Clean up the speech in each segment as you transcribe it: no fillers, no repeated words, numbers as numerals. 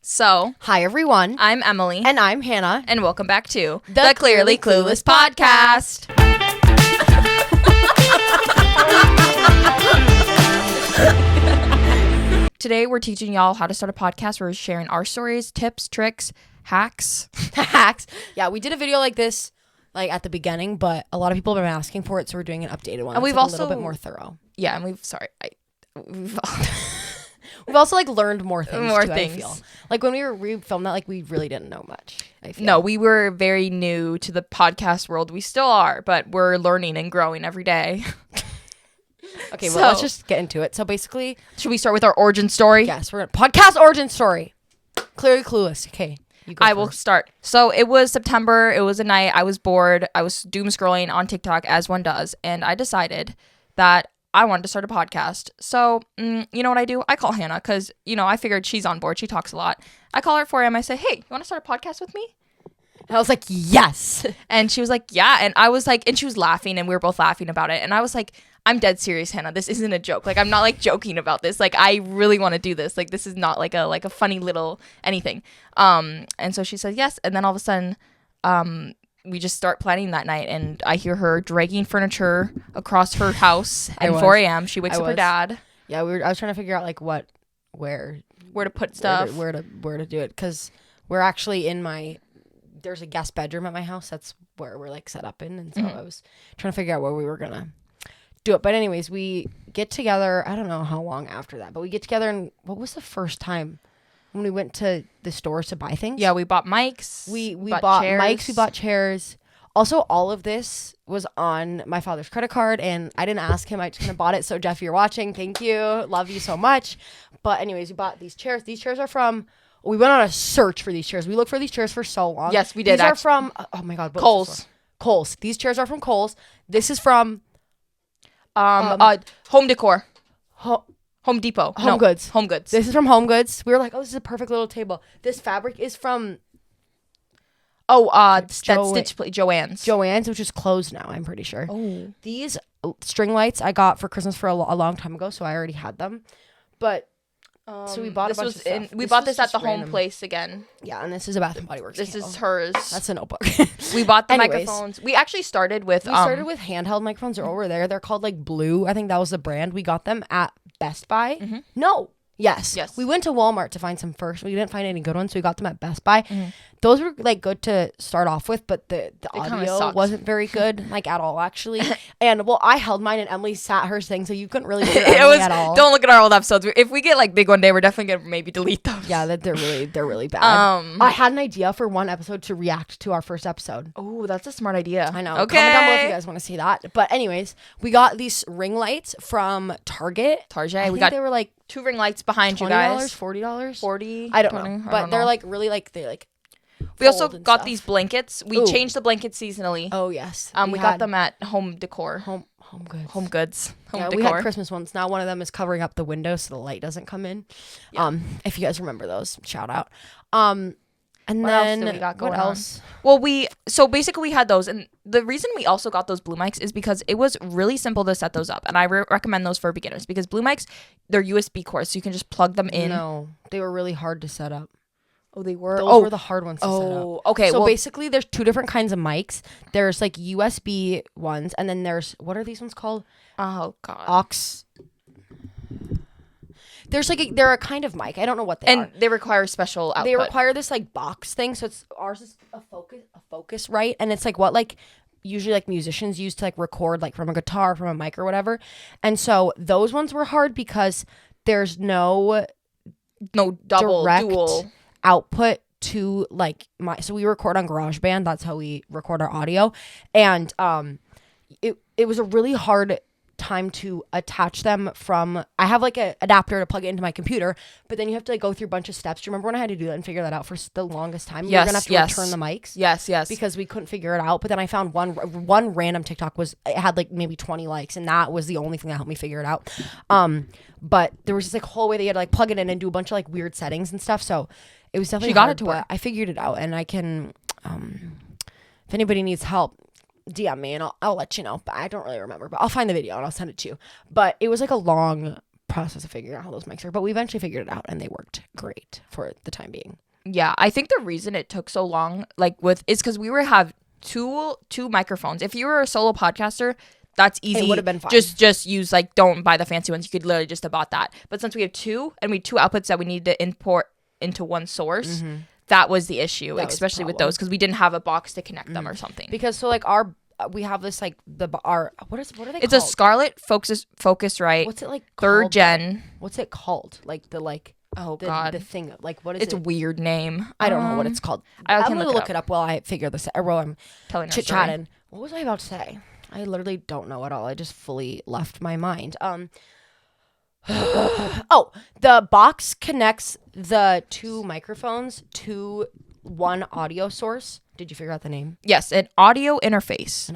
So, hi everyone. I'm Emily. And I'm Hannah. And welcome back to the Clearly Clueless podcast. Today we're teaching y'all how to start a podcast. We're sharing our stories, tips, tricks, hacks. Yeah, we did a video like this at the beginning, but a lot of people have been asking for it, so we're doing an updated one. And we've a also little bit more thorough. Yeah, and we've also learned more things. I feel like when we filmed that, we really didn't know much. I feel. No, we were very new to the podcast world. We still are, but we're learning and growing every day. Okay, well, let's just get into it. So basically, should we start with our origin story? Yes, we're gonna podcast origin story. Clearly Clueless. Okay, you go I will start. So it was September. It was a night. I was bored. I was doom scrolling on TikTok as one does, and I decided that I wanted to start a podcast. So, you know what I do? I call Hannah because, I figured she's on board. She talks a lot. I call her at 4 a.m. I say, hey, you want to start a podcast with me? And I was like, yes. And she was like, yeah. And I was like, and she was laughing and we were both laughing about it. And I was like, I'm dead serious, Hannah. This isn't a joke. I'm not joking about this. I really want to do this. This is not a funny little anything. And so she said yes. And then all of a sudden, we just start planning that night, and I hear her dragging furniture across her house at 4 a.m. She wakes up her dad. Yeah, I was trying to figure out where to put stuff, where to do it, because we're actually in there's a guest bedroom at my house. That's where we're set up in, and so I was trying to figure out where we were gonna do it. But anyways, we get together. I don't know how long after that, but we get together. And what was the first time when we went to the stores to buy things? Yeah, we bought mics. We bought chairs. mics. We bought chairs. Also, all of this was on my father's credit card, and I didn't ask him. I just kind of bought it. So, Jeff, you're watching. Thank you. Love you so much. But anyways, we bought these chairs. These chairs are from... We went on a search for these chairs. We looked for these chairs for so long. Yes, we did. These are from... Oh, my God. Kohl's. Kohl's. These chairs are from Kohl's. This is from... Home Decor. Home Depot. Home Goods. Home Goods. This is from Home Goods. We were like, oh, this is a perfect little table. This fabric is from... that stitch plate, Joann's, which is closed now, I'm pretty sure. Oh. These string lights I got for Christmas for a long time ago, so I already had them. But so we bought a bunch of stuff. We bought this at the home place again. Yeah, and this is a Bath and Body Works. This is hers. That's a notebook. We bought the microphones. We actually started with handheld microphones. They're over there. They're called Blue. I think that was the brand. We got them at Best Buy. Mm-hmm. No. Yes. We went to Walmart to find some first. We didn't find any good ones, so we got them at Best Buy. Mm-hmm. Those were good to start off with, but the audio wasn't very good, at all, actually. And I held mine and Emily sat hers thing, so you couldn't really hear Emily at all. Don't look at our old episodes. If we get big one day, we're definitely gonna maybe delete those. Yeah, they're really bad. I had an idea for one episode to react to our first episode. Oh, that's a smart idea. I know. Okay. Comment down below if you guys want to see that. But anyways, we got these ring lights from Target. I think they were 2 ring lights behind you guys. $40, $40. 40. I don't know. But they're really they we also got these blankets. We changed the blankets seasonally. Oh yes. We got them at Home Decor. Home Goods. Home Goods. Home Decor. We had Christmas ones. Now one of them is covering up the window so the light doesn't come in. Yeah. If you guys remember those, shout out. And what then else did we got going what else? On? Well, basically we had those, and the reason we also got those blue mics is because it was really simple to set those up, and I recommend those for beginners because blue mics, they're USB cords, so you can just plug them in. No, they were really hard to set up. Oh, they were? Those were the hard ones to set up. Okay. So basically there's 2 different kinds of mics. There's USB ones, and then there's, what are these ones called? Oh, God. Aux. There's they're a kind of mic. I don't know what they are. And they require special output. They require this box thing. So ours is a focus, right? And it's what usually musicians use to record from a guitar, from a mic or whatever. And so those ones were hard because there's no double direct dual output to so we record on GarageBand. That's how we record our audio. And it was a really hard time to attach them from... I have a adapter to plug it into my computer, but then you have to go through a bunch of steps. Do you remember when I had to do that and figure that out for the longest time? Yes, we were gonna have to return the mics. Yes. Because we couldn't figure it out. But then I found one random TikTok it had maybe 20 likes, and that was the only thing that helped me figure it out. But there was just a whole way that you had to plug it in and do a bunch of weird settings and stuff. So it was definitely hard, it to work. I figured it out, and I can... if anybody needs help, DM me and I'll let you know. But I don't really remember, but I'll find the video and I'll send it to you. But it was a long process of figuring out how those mics are, but we eventually figured it out and they worked great for the time being. Yeah, I think the reason it took so long, is because we have two microphones. If you were a solo podcaster, that's easy. It would have been fine. Just use don't buy the fancy ones. You could literally just have bought that. But since we have two and we have two outputs that we need to import into one source, that was the issue, especially with those, because we didn't have a box to connect them or something. Because so we have this what are they called? It's a Scarlett Focusrite. What's it like? Third gen. What's it called? God, the thing what is it? It's a weird name. I don't know what it's called. I'm gonna look it up while I figure this out. While I'm chit chatting. What was I about to say? I literally don't know at all. I just fully left my mind. Oh, the box connects the two microphones to one audio source. Did you figure out the name? Yes, an audio interface.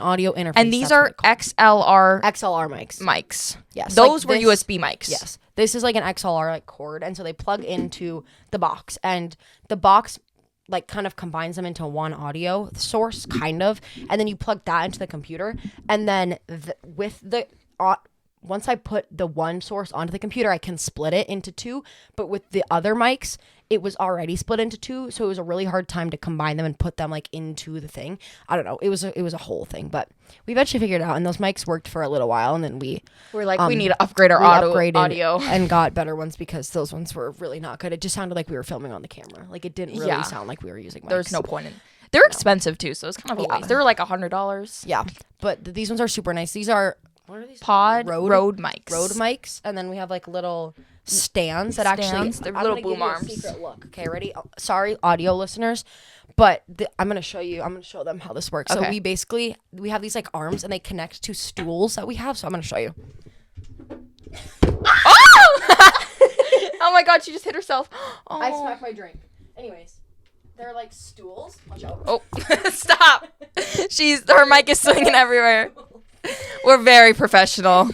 And these are XLR mics. Yes. Those were USB mics. Yes. This is like an XLR cord, and so they plug into the box, and the box kind of combines them into one audio source, kind of, and then you plug that into the computer, and then once I put the one source onto the computer, I can split it into two. But with the other mics, it was already split into two, so it was a really hard time to combine them and put them into the thing. I don't know. It was a whole thing, but we eventually figured it out, and those mics worked for a little while, and then we're like, we need to upgrade our audio and got better ones because those ones were really not good. It just sounded like we were filming on the camera. It didn't really sound like we were using mics. There's no point in. They're expensive too, so it's kind of a waste. They were like $100. Yeah, but these ones are super nice. These are. What are these? Rode mics. Rode mics, and then we have little stands that actually they're little boom arms. Secret look. Okay, ready? Oh, sorry, audio listeners, but I'm gonna show you. I'm gonna show them how this works. Okay. So we have these arms, and they connect to stools that we have. So I'm gonna show you. Oh! Oh my God, she just hit herself. Oh. I smacked my drink. Anyways, they're stools. Watch out. Oh, stop! Her mic is swinging everywhere. We're very professional.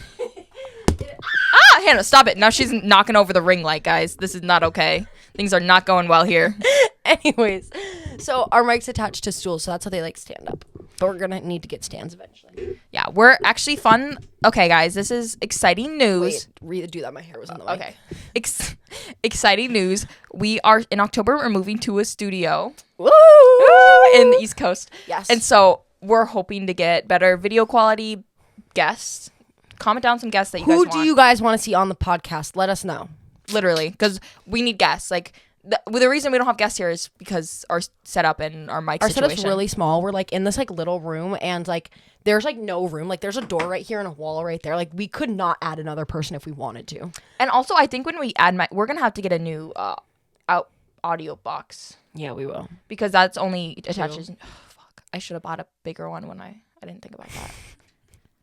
Hannah, stop it. Now she's knocking over the ring light, guys. This is not okay. Things are not going well here. Anyways, so our mic's attached to stools, so that's how they stand up. But we're going to need to get stands eventually. Yeah, we're actually fun. Okay, guys, this is exciting news. Wait, do that. My hair was on the mic. Okay. Exciting news. We are, in October, we're moving to a studio. Woo! In the East Coast. Yes. And so we're hoping to get better video quality guests. Comment down some guests that you guys want. Who do you guys want to see on the podcast? Let us know. Literally, because we need guests. The reason we don't have guests here is because our setup and our mic situation. Our setup's really small. We're in this little room, and there's no room. There's a door right here and a wall right there. We could not add another person if we wanted to. And also, I think when we add we're gonna have to get a new audio box. Yeah, we will, because that's only attaches. I should have bought a bigger one when I didn't think about that.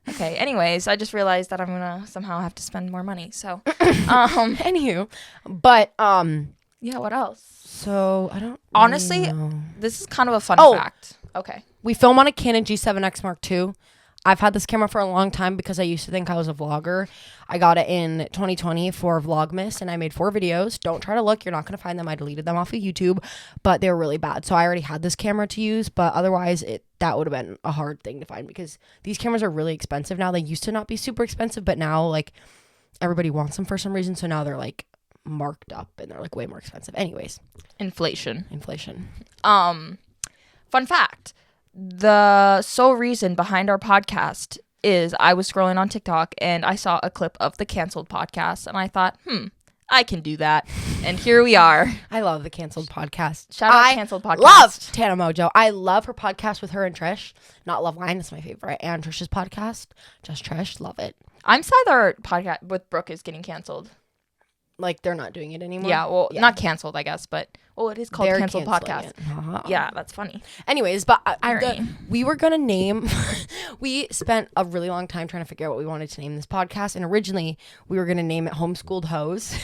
Okay, anyways, I just realized that I'm gonna somehow have to spend more money. So, anywho, but yeah, what else? So I don't honestly really know. This is kind of a fun fact. Okay, we film on a Canon G7X Mark II. I've had this camera for a long time because I used to think I was a vlogger. I got it in 2020 for Vlogmas, and I made 4 videos. Don't try to look. You're not going to find them. I deleted them off of YouTube, but they were really bad. So I already had this camera to use, but otherwise that would have been a hard thing to find because these cameras are really expensive now. They used to not be super expensive, but now everybody wants them for some reason. So now they're marked up and they're way more expensive. Anyways. Inflation. Fun fact. The sole reason behind our podcast is I was scrolling on TikTok and I saw a clip of the Canceled podcast and I thought, I can do that. And here we are. I love the Canceled podcast. Shout out Canceled podcast. Love Tana Mojo. I love her podcast with her and Trish. Not Love Line, it's my favorite. And Trish's podcast. Just Trish, love it. I'm sad our podcast with Brooke is getting canceled. They're not doing it anymore? Yeah, well, not canceled, I guess, but it is called Canceled Podcast. Yeah, that's funny. Anyways, but we were going to name, we spent a really long time trying to figure out what we wanted to name this podcast, and originally we were going to name it Homeschooled Hoes,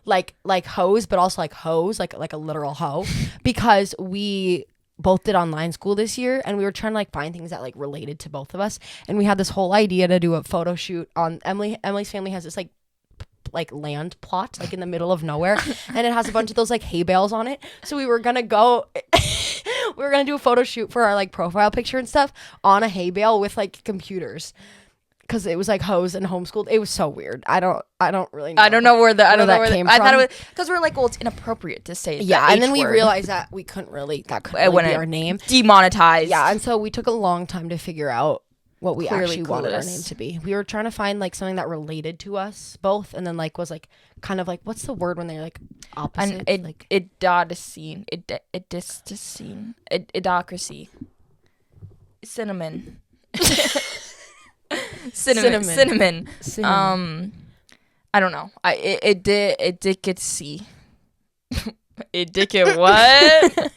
like hose, but also hose, like a literal hoe, because we both did online school this year, and we were trying to find things that related to both of us, and we had this whole idea to do a photo shoot on Emily's family has this land plot in the middle of nowhere, and it has a bunch of those hay bales on it. So we were gonna do a photo shoot for our profile picture and stuff on a hay bale with computers. because it was like hose and homeschooled. It was so weird. I don't really know. I don't know where that came I from. thought it was because we're like, well, it's inappropriate to say. Yeah, the and then H we word. realized that we couldn't really be our name. Demonetized. Yeah, and so we took a long time to figure out what we Clearly actually wanted our Clueless. name to be. We were trying to find like something that related to us both, and then like was like kind of like, what's the word when they're like opposite? Like Idocracy. Idocracy. Cinnamon. Cinnamon. I don't know. It did get C. It did get what?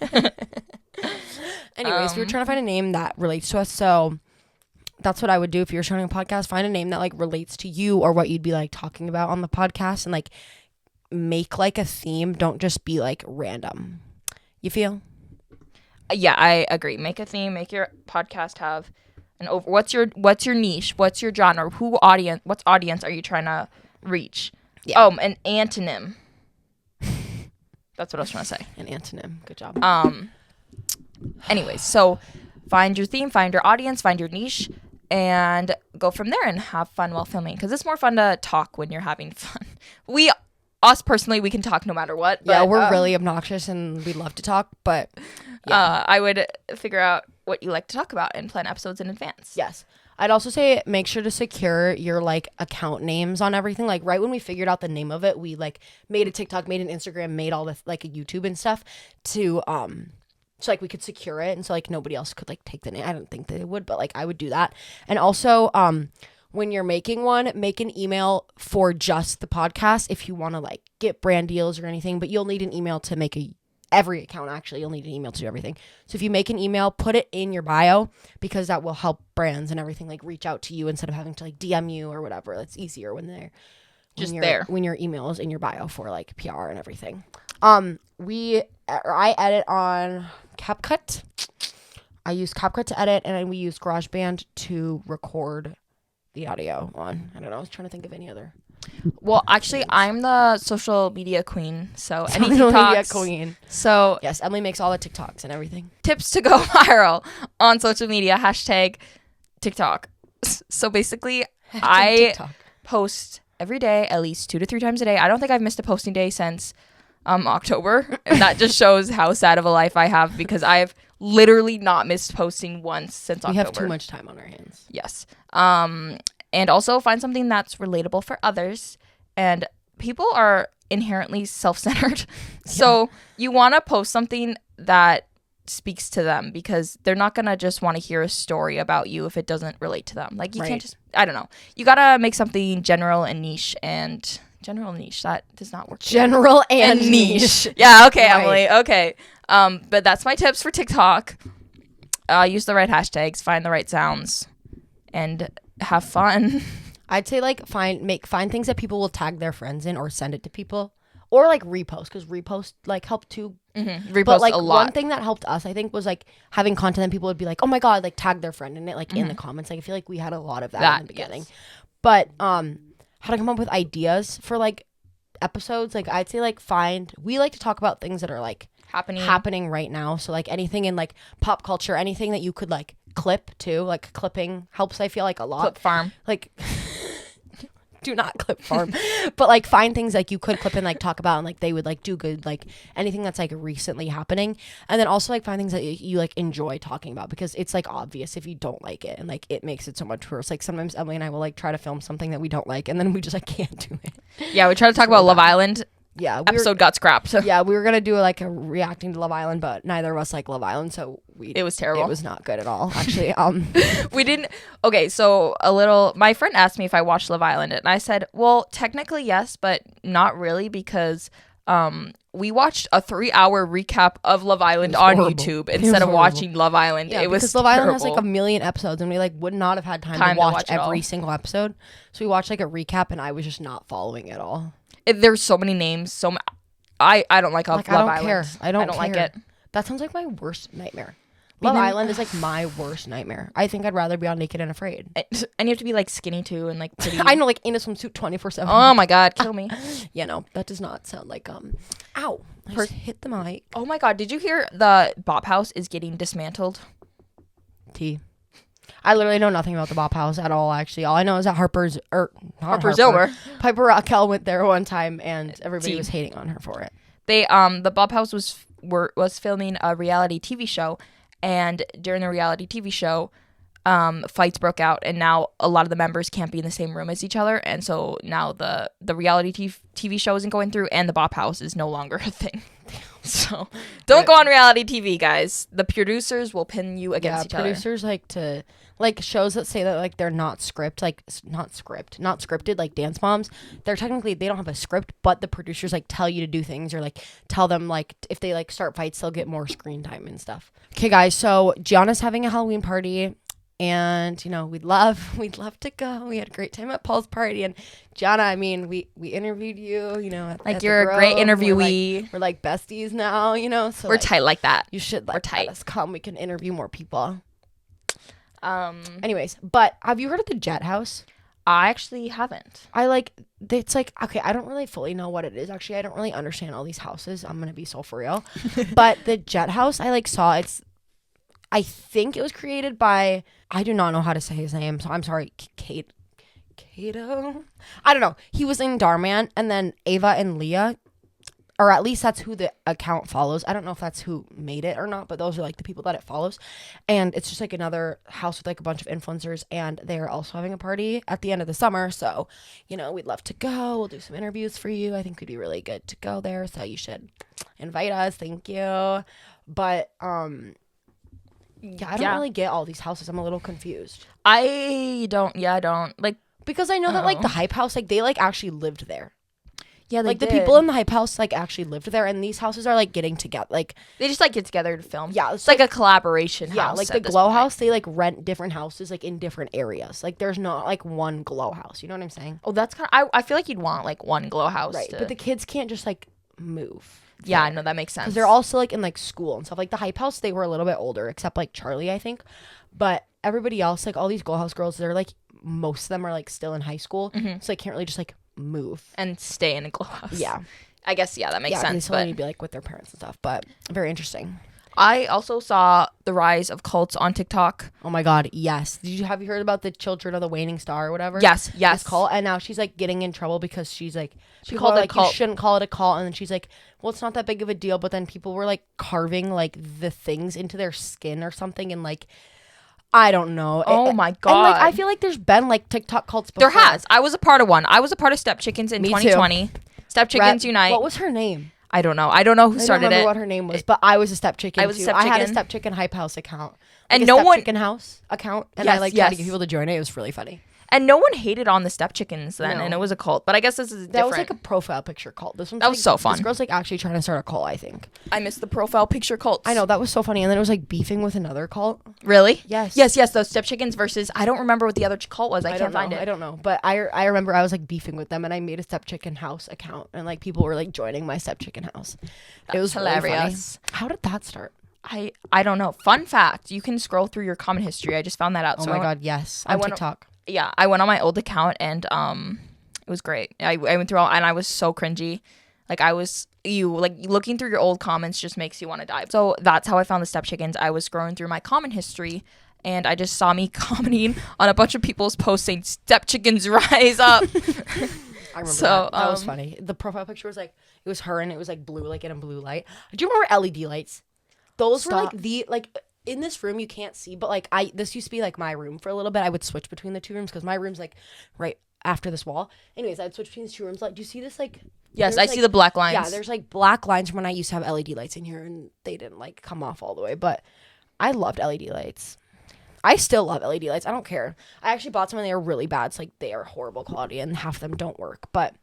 Anyways, we were trying to find a name that relates to us, so that's what I would do if you're starting a podcast. Find a name that like relates to you or what you'd be like talking about on the podcast, and like make like a theme. Don't just be like random. You feel? Yeah, I agree. Make a theme. Make your podcast have an over. What's your niche? What's your genre? What audience are you trying to reach? Yeah. Oh, an antonym. That's what I was trying to say. An antonym. Good job. Anyways, so find your theme, find your audience, find your niche, and go from there and have fun while filming, because it's more fun to talk when you're having fun. Us personally, we can talk no matter what. But, yeah, we're really obnoxious and we love to talk, but yeah. I would figure out what you like to talk about and plan episodes in advance. Yes. I'd also say make sure to secure your like account names on everything. Like right when we figured out the name of it, we like made a TikTok, made an Instagram, made all the like a YouTube and stuff to so like we could secure it, and so like nobody else could like take the name. I don't think they would, but like I would do that. And also when you're making one, make an email for just the podcast if you want to like get brand deals or anything, but you'll need an email to make every account. Actually, you'll need an email to do everything. So if you make an email, put it in your bio, because that will help brands and everything like reach out to you instead of having to like DM you or whatever. It's easier when they're when your email is in your bio for like PR and everything. I edit on CapCut. I use CapCut to edit, and we use GarageBand to record the audio on. I don't know. I was trying to think of any other. Well, actually, I'm the social media queen, so any Social TikToks. media queen. So Yes, Emily makes all the TikToks and everything. tips to go viral on social media, #TikTok. So basically, I TikTok. post every day, at least 2 to 3 times a day. I don't think I've missed a posting day since October, and that just shows how sad of a life I have, because I've literally not missed posting once since October. We have too much time on our hands. Yes. And also find something that's relatable for others. And people are inherently self-centered. So you want to post something that speaks to them, because they're not going to just want to hear a story about you if it doesn't relate to them. Like you can't just, I don't know. You got to make something general and niche, that does not work. General and niche. Yeah. Okay, Right. Emily. Okay. But that's my tips for TikTok. Use the right hashtags, find the right sounds, and have fun. I'd say like find things that people will tag their friends in or send it to people, or like repost, because repost like help too. Repost But like a lot. one thing that helped us, I think, was like having content that people would be like, oh my god, like tag their friend in it, like in the comments. Like I feel like we had a lot of that in the beginning. Yes. But how to come up with ideas for like episodes, like I'd say like we like to talk about things that are like happening right now. So like anything in like pop culture, anything that you could like clip too, like clipping helps, I feel like, a lot. Clip farm. Like do not clip farm. But like find things like you could clip and like talk about, and like they would like do good, like anything that's like recently happening. And then also like find things that you like enjoy talking about, because it's like obvious if you don't like it, and like it makes it so much worse. Like sometimes Emily and I will like try to film something that we don't like, and then we just like can't do it. Yeah, we tried to talk about Love Island. Yeah, Episode got scrapped. Yeah, we were gonna do like a reacting to Love Island, but neither of us like Love Island, so it was terrible. It was not good at all, actually. We didn't. Okay, so my friend asked me if I watched Love Island, and I said, well, technically yes, but not really, because we watched a 3-hour recap of Love Island on YouTube instead of watching Love Island. Yeah, it was because Love Island has like a million episodes, and we like would not have had time to watch every single episode. So we watched like a recap, and I was just not following at all. There's so many names. I don't like Love Island. I don't like it. That sounds like my worst nightmare. Love Island is like my worst nightmare. I think I'd rather be on Naked and Afraid. And you have to be like skinny too, and like pretty. I know, like in a swimsuit 24/7. Oh my god, kill me. Yeah, no, that does not sound like ow. I just hit the mic. Oh my god, did you hear the Bop House is getting dismantled? I literally know nothing about the Bop House at all, actually. All I know is that Harper's over. Piper Raquel went there one time, and everybody was hating on her for it. They the Bop House was filming a reality TV show, and during the reality TV show, fights broke out, and now a lot of the members can't be in the same room as each other, and so now the reality TV show isn't going through, and the Bop House is no longer a thing. So don't go on reality TV, guys. The producers will pin you against each other. Producers like to shows that say that like they're not not scripted, like Dance Moms. They're technically, they don't have a script, but the producers like tell you to do things, or like tell them like if they like start fights, they'll get more screen time and stuff. Okay, guys. So Gianna's having a Halloween party. And, you know, we'd love to go. We had a great time at Paul's party. And Gianna, I mean, we interviewed you, you know, at you're a great interviewee. We're like besties now, you know. So we're tight like that. You should let us come. We can interview more people. Anyways, but have you heard of the Jet House? I actually haven't. It's like, okay, I don't really fully know what it is. Actually, I don't really understand all these houses. I'm going to be so for real. But the Jet House, I saw I think it was created by, I do not know how to say his name, so I'm sorry, Kato? I don't know. He was in Darman, and then Ava and Leah, or at least that's who the account follows. I don't know if that's who made it or not, but those are like the people that it follows. And it's just like another house with like a bunch of influencers, and they're also having a party at the end of the summer. So, you know, we'd love to go. We'll do some interviews for you. I think we'd be really good to go there, so you should invite us. Thank you. But, yeah, I don't really get all these houses. I'm a little confused. I don't. Like, because I know that like the Hype House, like they like actually lived there. Yeah, like the people in the Hype House like actually lived there, and these houses are like getting together. Like they just like get together to film. Yeah, it's like a collaboration house. Yeah, like the Glow House, they like rent different houses like in different areas. Like there's not like one Glow House. You know what I'm saying? Oh, that's kind of. I feel like you'd want like one Glow House, right? But the kids can't just like move. Yeah, I know, that makes sense. Because they're also like in like school and stuff. Like the Hype House, they were a little bit older, except like Charlie, I think. But everybody else, like all these Glow House girls, they're like, most of them are like still in high school, so they can't really just like move and stay in a Glow House. Yeah, I guess that makes sense. They still need to be like with their parents and stuff. But very interesting. I also saw the rise of cults on TikTok. Oh my God, yes. Have you heard about the Children of the Waning Star or whatever? Yes. This cult, and now she's like getting in trouble because she's like, she called it a cult. You shouldn't call it a cult, and then she's like, well, it's not that big of a deal. But then people were like carving like the things into their skin or something, and like, I don't know. Oh my God. And like, I feel like there's been like TikTok cults before. There has. I was a part of one. I was a part of Step Chickens in 2020. Step Chickens Unite. What was her name? I don't know. I don't know who started it. I don't remember what her name was, but I was a Step Chicken. I was a Step I had a Chicken. Step Chicken Hype House account, and like no Step one Chicken House account, and Yes, I like tried to get people to join it. It was really funny. And no one hated on the Step Chickens then, and it was a cult. But I guess this is different. That was like a profile picture cult. This one's that was so fun. This girl's like actually trying to start a cult, I think. I missed the profile picture cults. I know, that was so funny. And then it was like beefing with another cult. Really? Yes. Yes. Those Step Chickens versus, I don't remember what the other cult was. I can't find it. I don't know. But I remember I was like beefing with them, and I made a Step Chicken House account, and like people were like joining my Step Chicken House. It was hilarious. Really funny. How did that start? I don't know. Fun fact, you can scroll through your comment history. I just found that out. Oh my God, yes. On TikTok. Yeah, I went on my old account, and it was great. I went through all, and I was so cringy. Like looking through your old comments just makes you want to die. So that's how I found the Step Chickens. I was scrolling through my comment history, and I just saw me commenting on a bunch of people's posts saying Step Chickens rise up. I remember that was funny. The profile picture was like, it was her, and it was like blue, like in a blue light. Do you remember LED lights? Those were like in this room you can't see, but like this used to be like my room for a little bit. I would switch between the two rooms because my room's like right after this wall. Anyways, I'd switch between these two rooms. Like, do you see this? Like, yes, I see the black lines. Yeah, there's like black lines from when I used to have LED lights in here, and they didn't like come off all the way. But I loved LED lights. I still love LED lights. I don't care. I actually bought some and they were really bad. It's like they are horrible quality and half of them don't work. But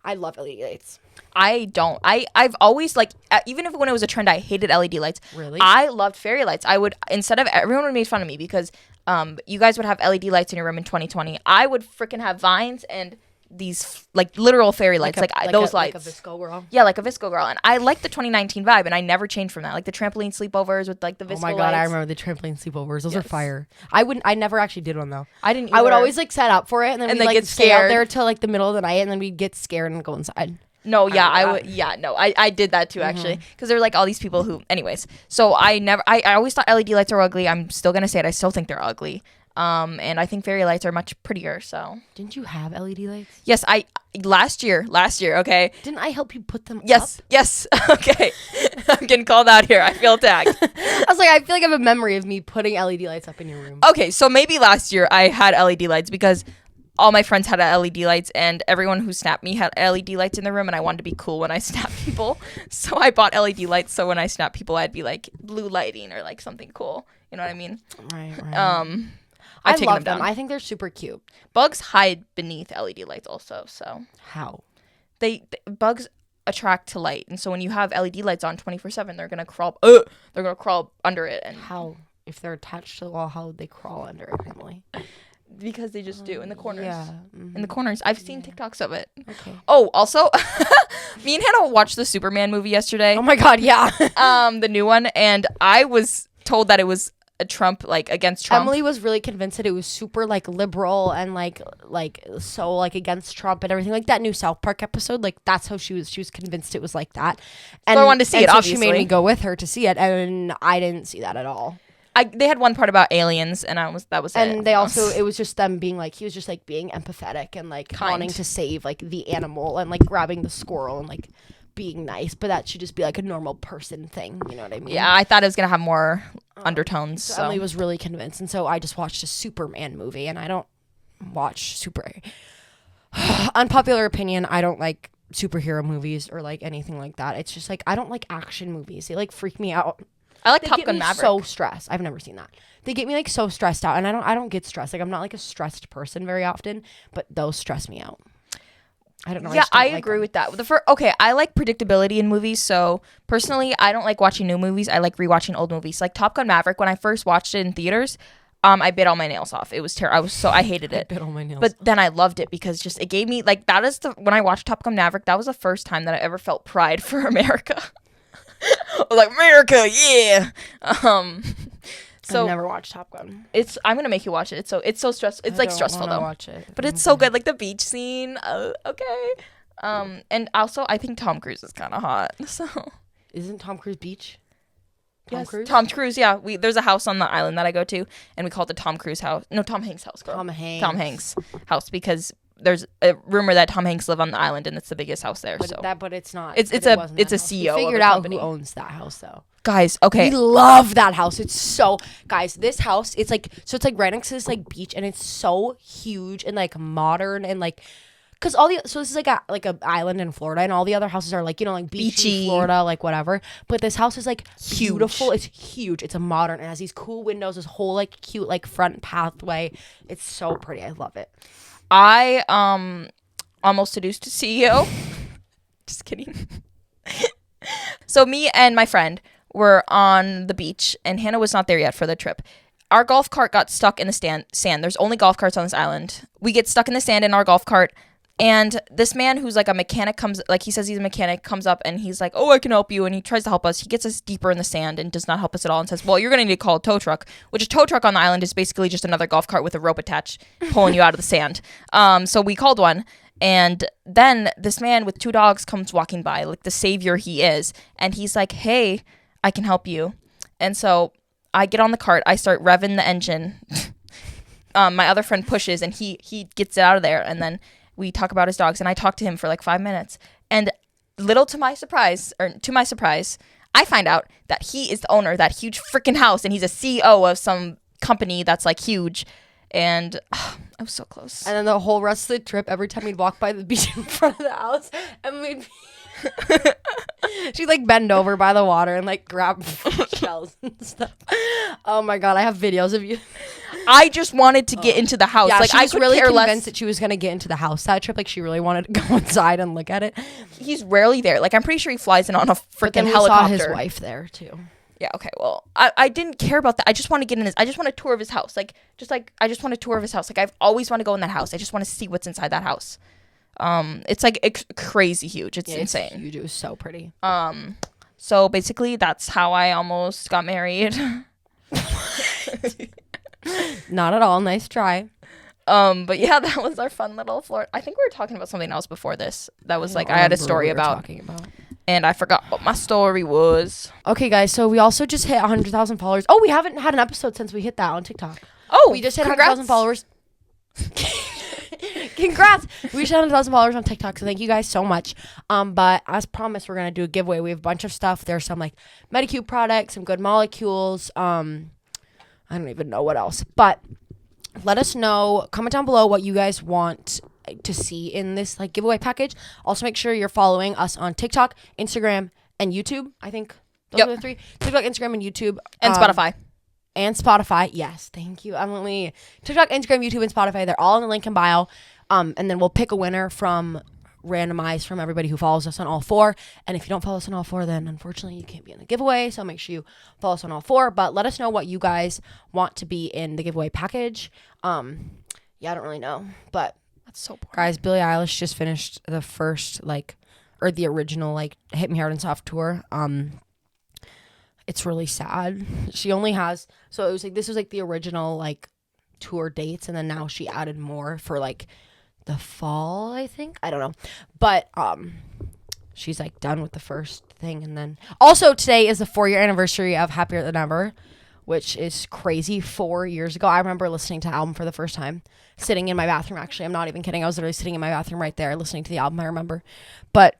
I love LED lights. I don't. I've always like, even if when it was a trend, I hated LED lights. Really? I loved fairy lights. I would, instead of, everyone would make fun of me because you guys would have LED lights in your room in 2020. I would freaking have vines and these like literal fairy lights, like those lights. Like a Visco girl? Yeah, like a Visco girl. And I like the 2019 vibe, and I never changed from that. Like the trampoline sleepovers with like the Visco lights. Oh my God, I remember the trampoline sleepovers. Those are fire. I never actually did one though. I didn't either. I would always like set up for it, and then we'd like get stay out scared there till like the middle of the night, and then we'd get scared and go inside. No, yeah, I would. Yeah, no, I did that too actually, because there were like all these people who, anyways. So I always thought LED lights are ugly. I'm still gonna say it. I still think they're ugly. And I think fairy lights are much prettier. So didn't you have LED lights? yes, I last year. Okay. Didn't I help you put them? Yes. Up? Yes. Okay. I'm getting called out here. I feel attacked. I was like, I feel like I have a memory of me putting LED lights up in your room. Okay, so maybe last year I had LED lights because all my friends had LED lights, and everyone who snapped me had LED lights in the room, and I wanted to be cool when I snapped people. So I bought LED lights, so when I snap people, I'd be like blue lighting or like something cool. You know what I mean? Right. I love them. I think they're super cute. Bugs hide beneath LED lights also, so. How? Bugs attract to light, and so when you have LED lights on 24/7, they're gonna crawl under it. And how? If they're attached to the wall, how would they crawl under it, Emily? Because they just do in the corners. Yeah. In the corners. I've seen TikToks of it. Okay. Oh, also, me and Hannah watched the Superman movie yesterday. Oh my God, yeah. The new one, and I was told that it was a Trump, like against Trump. Emily was really convinced that it was super like liberal and like so like against Trump and everything, like that new South Park episode. Like that's how she was convinced it was like that. And so I wanted to see it. So obviously, she made me go with her to see it, and I didn't see that at all. They had one part about aliens, and that was it. And they also, it was just them being like, he was just like being empathetic and like wanting to save like the animal and like grabbing the squirrel and like being nice, but that should just be like a normal person thing. You know what I mean? Yeah, I thought it was gonna have more undertones. So Emily was really convinced, and so I just watched a Superman movie, and I don't watch unpopular opinion. I don't like superhero movies or like anything like that. It's just like I don't like action movies. They like freak me out. I like Top Gun Maverick. So stressed. I've never seen that. They get me like so stressed out, and I don't get stressed. Like I'm not like a stressed person very often, but those stress me out. I don't know. Yeah, I agree with that. Okay, I like predictability in movies. So personally, I don't like watching new movies. I like rewatching old movies. Like Top Gun Maverick, when I first watched it in theaters, I bit all my nails off. It was terrible. I hated it. I bit all my nails. But then I loved it because just it gave me when I watched Top Gun Maverick, that was the first time that I ever felt pride for America. Like America, yeah. So I've never watched Top Gun. I'm gonna make you watch it. It's so stressful. It's like stressful though. Watch it. But it's so good. Like the beach scene. Okay. And also I think Tom Cruise is kind of hot. So isn't Tom Cruise beach? Tom Cruise. Yeah. There's a house on the island that I go to, and we call it the Tom Cruise house. No, Tom Hanks house. Girl. Tom Hanks house because there's a rumor that Tom Hanks live on the island, and it's the biggest house there. But it's not. It's a CEO. We figured out who owns that house though. Guys, okay. We love that house. It's so this house. It's like right next to this like beach, and it's so huge and like modern and like. Cause this is like a island in Florida, and all the other houses are like like beachy Florida, like whatever. But this house is like beautiful. It's huge. It's a modern. It has these cool windows. This whole like cute like front pathway. It's so pretty. I love it. I almost seduced a CEO. Just kidding. So me and my friend were on the beach, and Hannah was not there yet for the trip. Our golf cart got stuck in the sand. There's only golf carts on this island. We get stuck in the sand in our golf cart. And this man who's like a mechanic he says he's a mechanic, comes up and he's like, oh, I can help you. And he tries to help us. He gets us deeper in the sand and does not help us at all and says, well, you're going to need to call a tow truck, which a tow truck on the island is basically just another golf cart with a rope attached pulling you out of the sand. So we called one. And then this man with 2 dogs comes walking by, like the savior he is. And he's like, hey, I can help you. And so I get on the cart. I start revving the engine. My other friend pushes and he gets it out of there. And then we talk about his dogs, and I talk to him for like 5 minutes. And to my surprise, I find out that he is the owner of that huge freaking house, and he's a CEO of some company that's like huge. And I was so close. And then the whole rest of the trip, every time we'd walk by the beach in front of the house, and she'd like bend over by the water and like grab shells and stuff. Oh my God, I have videos of you. I just wanted to get into the house. Yeah, like she was I could really care convinced less that she was gonna get into the house that trip. Like she really wanted to go inside and look at it. He's rarely there. Like I'm pretty sure he flies in on a freaking helicopter. Saw his wife there too. Yeah. Okay. Well, I didn't care about that. I just want to get in I just want a tour of his house. I just want a tour of his house. Like I've always wanted to go in that house. I just want to see what's inside that house. It's like crazy huge. It's insane. It's huge. It was so pretty. So basically that's how I almost got married. Not at all. Nice try. But yeah, that was our fun little Florida. I think we were talking about something else before this. That was like I had a story about. And I forgot what my story was. Okay, guys. So we also just hit 100,000 followers. Oh, we haven't had an episode since we hit that on TikTok. Oh, we just hit 100,000 followers. Congrats. We just hit 100,000 followers on TikTok, so thank you guys so much. But as promised, we're going to do a giveaway. We have a bunch of stuff. There's some like Medicube products, some good molecules. I don't even know what else. But let us know. Comment down below what you guys want to see in this like giveaway package. Also, make sure you're following us on TikTok, Instagram, and YouTube. I think those are the three. TikTok, Instagram, and YouTube. And Spotify. And Spotify. Yes, thank you, Emily. TikTok, Instagram, YouTube, and Spotify. They're all in the link in bio. And then we'll pick a winner from randomized from everybody who follows us on all 4. And if you don't follow us on all 4, then unfortunately you can't be in the giveaway. So make sure you follow us on all 4. But let us know what you guys want to be in the giveaway package. Yeah, I don't really know, but that's so boring. Guys, Billie Eilish just finished the first or the original Hit Me Hard and Soft tour. It's really sad. She only has, so it was this was the original tour dates, and then now she added more for the fall, I think. I don't know. But she's done with the first thing. And then also today is the 4-year anniversary of Happier Than Ever, which is crazy. 4 years ago, I remember listening to the album for the first time, sitting in my bathroom. Actually, I'm not even kidding. I was literally sitting in my bathroom right there listening to the album. I remember. But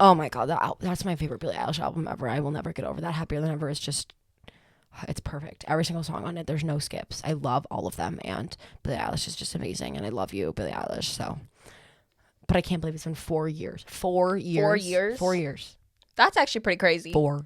oh my God, that's my favorite Billie Eilish album ever. I will never get over that. Happier Than Ever is just, it's perfect. Every single song on it, there's no skips. I love all of them, and Billie Eilish is just amazing, and I love you, Billie Eilish. So, but I can't believe it's been 4 years. 4 years. 4 years? 4 years. That's actually pretty crazy. 4.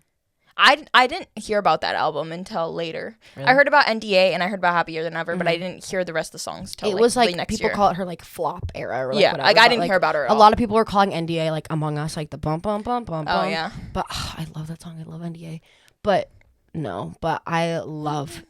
I didn't hear about that album until later. Really? I heard about NDA and I heard about Happier Than Ever, but I didn't hear the rest of the songs till it was late next people year. call it her flop era or yeah, whatever. I didn't hear about her at a all. lot of people were calling NDA Among Us the bum bum bum bum bum. Oh yeah. But I love that song. I love NDA. But no, but I love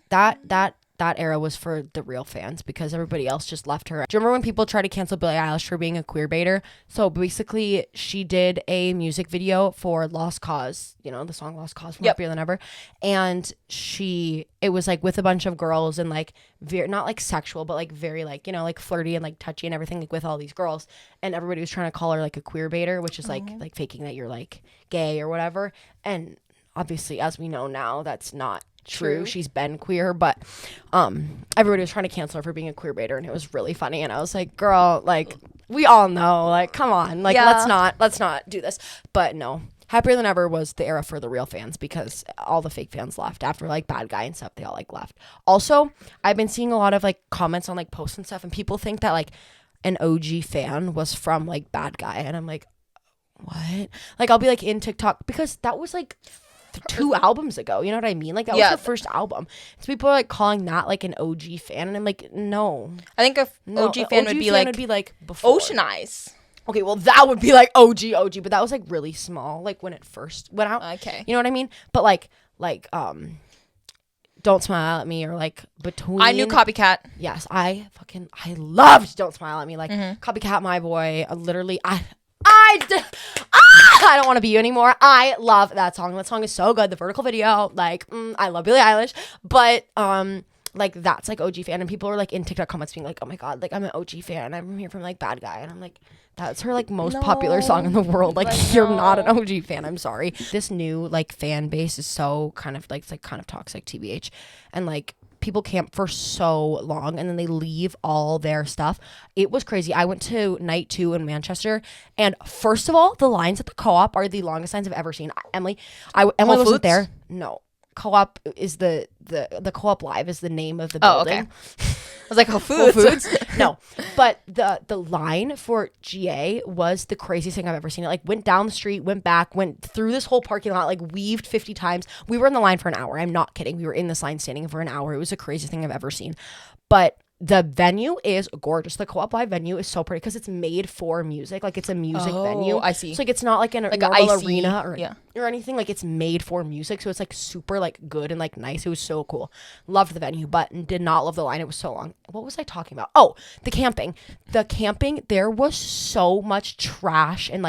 that era was for the real fans because everybody else just left her. Do you remember when people tried to cancel Billie Eilish for being a queer baiter? So basically, she did a music video for Lost Cause, the song Lost Cause from Happier Than Ever. And it was with a bunch of girls and very, not sexual, but very flirty and touchy and everything with all these girls. And everybody was trying to call her a queer baiter, which is like faking that you're gay or whatever. And obviously, as we know now, that's not true. She's been queer, but everybody was trying to cancel her for being a queer baiter, and it was really funny. And I was like, girl, we all know, come on, let's not do this. But no, Happier Than Ever was the era for the real fans because all the fake fans left after Bad Guy and stuff. They all left. Also, I've been seeing a lot of comments on posts and stuff, and people think that an OG fan was from Bad Guy, and I'm like, what? I'll be in TikTok because that was 2 albums ago, you know what I mean? That was her first album. So people are calling that an OG fan, and I'm like, no. I think a OG fan would be before. Ocean Eyes. Okay, well that would be OG, but that was really small, when it first went out. Okay, you know what I mean? But Don't Smile at Me or Between. I knew Copycat. Yes, I loved Don't Smile at Me. Copycat, My Boy. Literally, I don't want to be you anymore. I love that song. That song is so good. The vertical video, I love Billie Eilish, but that's OG fan, and people are in TikTok comments being oh my God, I'm an OG fan. I'm here from Bad Guy, and I'm like, that's her most popular song in the world. You're not an OG fan. I'm sorry. This new fan base is so kind of it's kind of toxic, TBH, and people camp for so long and then they leave all their stuff. It was crazy. I went to night 2 in Manchester, and first of all, the lines at the Co-op are the longest lines I've ever seen. Emily wasn't there. No, Co-op is the Co-op Live is the name of the building. Oh, okay. I was Whole Foods. No, but the line for GA was the craziest thing I've ever seen. It went down the street, went back, went through this whole parking lot, weaved 50 times. We were in the line for an hour. I'm not kidding. We were in this line standing for an hour. It was the craziest thing I've ever seen. But the venue is gorgeous. The Co-op Live venue is so pretty because it's made for music. It's a music venue. I see. So it's not an icy arena or anything. It's made for music. So it's super good and nice. It was so cool. Loved the venue, but did not love the line. It was so long. What was I talking about? Oh, the camping. There was so much trash and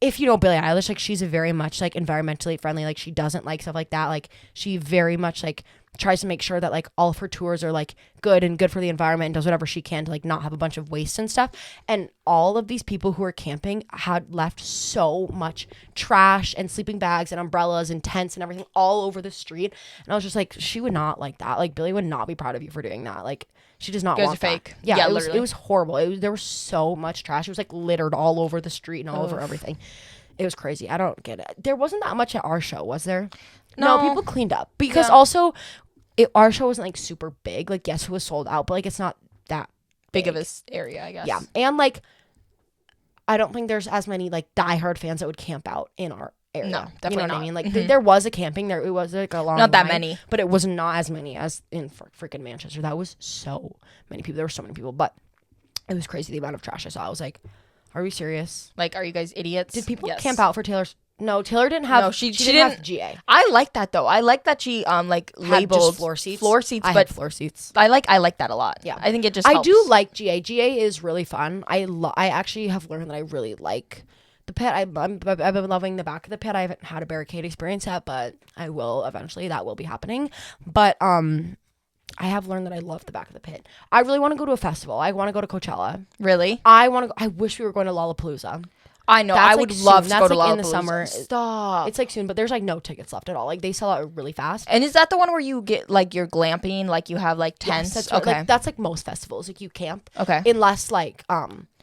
if you know Billie Eilish, she's a very much environmentally friendly. She doesn't stuff like that. She very much tries to make sure that like all of her tours are like good and good for the environment and does whatever she can to like not have a bunch of waste and stuff. And all of these people who are camping had left so much trash and sleeping bags and umbrellas and tents and everything all over the street. And I was just like, she would not like that. Like Billy would not be proud of you for doing that. Like she does not want that. Fake. Yeah, it was horrible. There was so much trash. It was like littered all over the street and all over everything. It was crazy. I don't get it. There wasn't that much at our show, was there? No, people cleaned up because also our show wasn't like super big. Like, yes, it was sold out, but like it's not that big of a area, I guess. Yeah, and like I don't think there's as many like diehard fans that would camp out in our area. No, definitely you know what not. I mean? Like there was a camping there. It was like a long not that line, many, but it was not as many as in freaking Manchester. That was so many people. There were so many people, but it was crazy the amount of trash I saw. I was like, are we serious? Like, are you guys idiots? Did people camp out for Taylor's? No, Taylor didn't have. No, she didn't have GA. I like that though. I like that she like had labeled floor seats. I had floor seats. I like that a lot. Yeah, I think it just helps. I do like GA. GA is really fun. I actually have learned that I really like the pit. I've been loving the back of the pit. I haven't had a barricade experience yet, but I will eventually. That will be happening. But I have learned that I love the back of the pit. I really want to go to a festival. I want to go to Coachella. Really? I want to go. I wish we were going to Lollapalooza. I know. I would love to go to Lollapalooza. In the summer. Stop. It's like soon, but there's like no tickets left at all. Like they sell out really fast. And is that the one where you get like your glamping, like you have like tents? Yes, that's okay. That's like most festivals. Like you camp. Okay. Unless like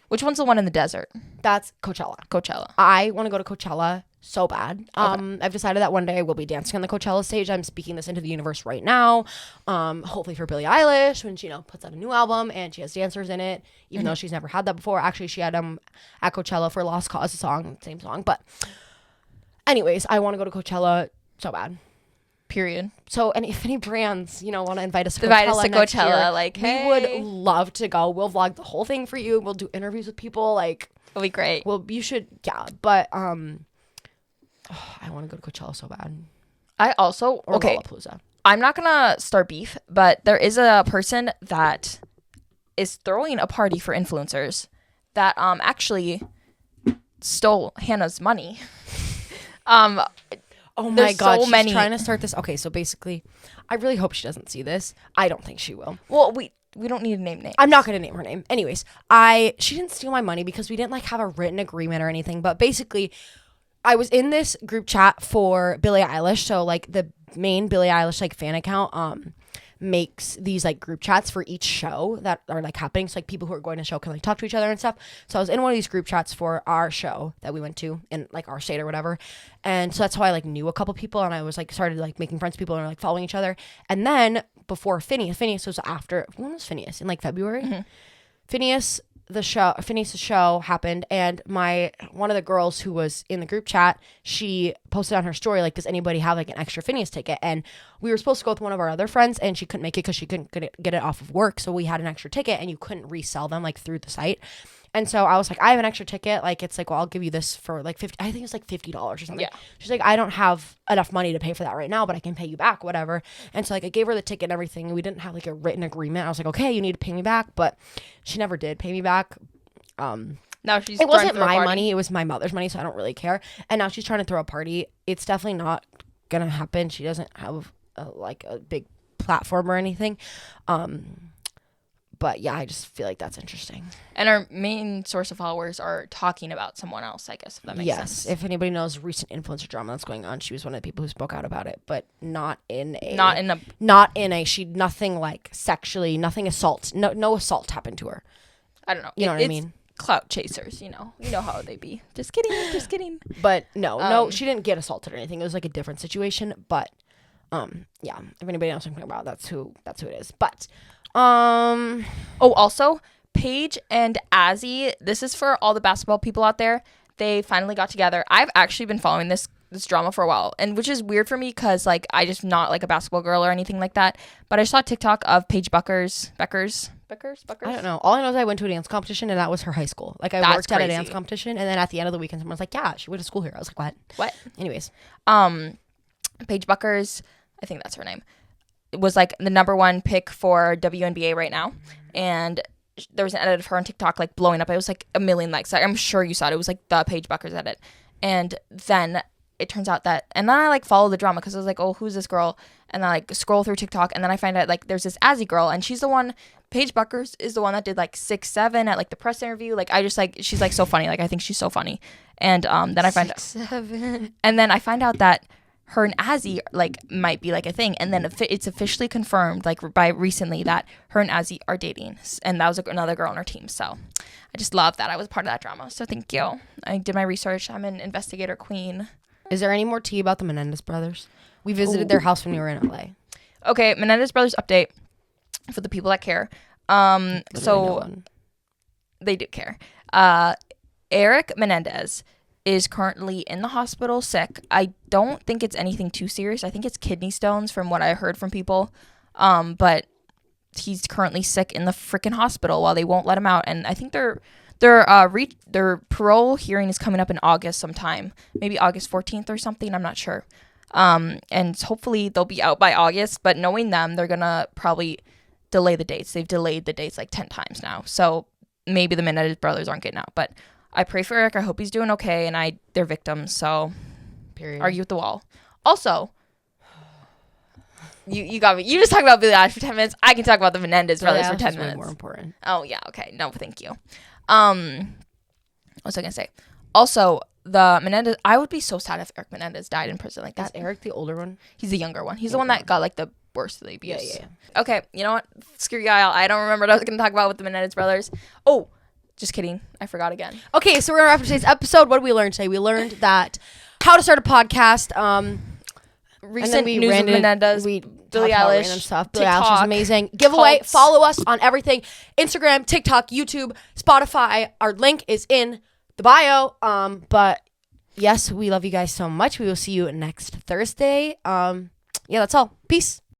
which one's the one in the desert? That's Coachella. I want to go to Coachella so bad. I've decided that one day I will be dancing on the Coachella stage. I'm speaking this into the universe right now. Hopefully for Billie Eilish when she puts out a new album and she has dancers in it, even though she's never had that before. Actually, she had at Coachella for Lost Cause, same song. But anyways, I want to go to Coachella so bad. Period. So, and if any brands, want to invite us to Coachella, year, like, hey. We would love to go. We'll vlog the whole thing for you. We'll do interviews with people. Like, it'll be great. Well, you should, yeah. But I want to go to Coachella so bad. I also Lollapalooza. I'm not gonna start beef, but there is a person that is throwing a party for influencers that actually stole Hannah's money. Oh my God, she's trying to start this. Okay, so basically, I really hope she doesn't see this. I don't think she will. Well, we don't need to name names. I'm not going to name her name. Anyways, she didn't steal my money because we didn't have a written agreement or anything. But basically, I was in this group chat for Billie Eilish. So the main Billie Eilish fan account makes these group chats for each show that are happening. So people who are going to show can talk to each other and stuff. So I was in one of these group chats for our show that we went to in our state or whatever. And so that's how I knew a couple people, and I was started making friends with people and following each other. And then before Phineas was after, when was Phineas? In February? Mm-hmm. Phineas' show happened, and one of the girls who was in the group chat, she posted on her story does anybody have an extra Phineas ticket? And we were supposed to go with one of our other friends, and she couldn't make it because she couldn't get it off of work. So we had an extra ticket, and you couldn't resell them through the site. And so I was I have an extra ticket. It's well, I'll give you this for 50. I think it's $50 or something. Yeah. She's I don't have enough money to pay for that right now, but I can pay you back, whatever. And so I gave her the ticket and everything. We didn't have a written agreement. I was okay, you need to pay me back, but she never did pay me back. Now she's it wasn't my money, it was my mother's money, so I don't really care. And now she's trying to throw a party. It's definitely not gonna happen. She doesn't have a big platform or anything. But yeah, I just feel that's interesting. And our main source of followers are talking about someone else, I guess, if that makes sense. Yes, if anybody knows recent influencer drama that's going on, she was one of the people who spoke out about it, but nothing sexually, nothing assault. No assault happened to her. I don't know. You know what I mean? Clout chasers, you know how they be. Just kidding. But no, she didn't get assaulted or anything. It was a different situation. But yeah, if anybody knows something about, that's who it is. But also Paige and Azzy, this is for all the basketball people out there. They finally got together. I've actually been following this drama for a while, and which is weird for me because I just not a basketball girl or anything like that. But I saw a TikTok of Paige Beckers. I don't know. All I know is I went to a dance competition, and that was her high school. I worked at a dance competition, and then at the end of the weekend, someone was yeah, she went to school here. I was what? Anyways, Paige Beckers, I think that's her name, was the number one pick for WNBA right now, and there was an edit of her on TikTok blowing up. It was 1 million likes. I'm sure you saw it. It was the Paige Beckers edit, and then it turns out that, and then I like follow the drama because I was like, oh, who's this girl? And I like scroll through TikTok, and then I find out like there's this Azzy girl, and she's the one. Paige Buckers is the one that did like 6'7" at like the press interview. Like I just like she's like so funny. Like I think she's so funny. And then I find 6'7", and then I find out that her and Azzy like might be like a thing, and then it's officially confirmed like by recently that her and Azzy are dating, and that was another girl on her team. So I just love that I was part of that drama. So thank you. I did my research. I'm an investigator queen. Is there any more tea about the Menendez brothers? We visited their house when we were in LA. Okay, Menendez brothers update for the people that care. So they do care. Eric Menendez is currently in the hospital sick. I don't think it's anything too serious. I think it's kidney stones from what I heard from people. But he's currently sick in the freaking hospital while they won't let him out. And I think their parole hearing is coming up in August sometime, maybe August 14th or something. I'm not sure. And hopefully they'll be out by August, but knowing them, they're gonna probably delay the dates. They've delayed the dates like 10 times now. So maybe the Menendez brothers aren't getting out, but I pray for Eric. I hope he's doing okay. And they're victims. So period. Argue with the wall. Also, you got me. You just talk about Billie Eilish for 10 minutes. I can talk about the Menendez brothers for 10 minutes. More important. Oh yeah. Okay. No, thank you. What was I gonna say? Also, the Menendez. I would be so sad if Eric Menendez died in prison like that. Is Eric the older one? He's the younger one. He's the one that got like the worst of the abuse. Yeah. Okay. You know what? Screw you, I don't remember what I was gonna talk about with the Menendez brothers. Oh, just kidding. I forgot again. Okay, so we're gonna wrap up today's episode. What did we learn today? We learned that how to start a podcast. Recent news of Menendez. Billie Eilish random stuff. Billie Eilish is amazing. Giveaway. Cults. Follow us on everything: Instagram, TikTok, YouTube, Spotify. Our link is in the bio. But yes, we love you guys so much. We will see you next Thursday. Yeah, that's all. Peace.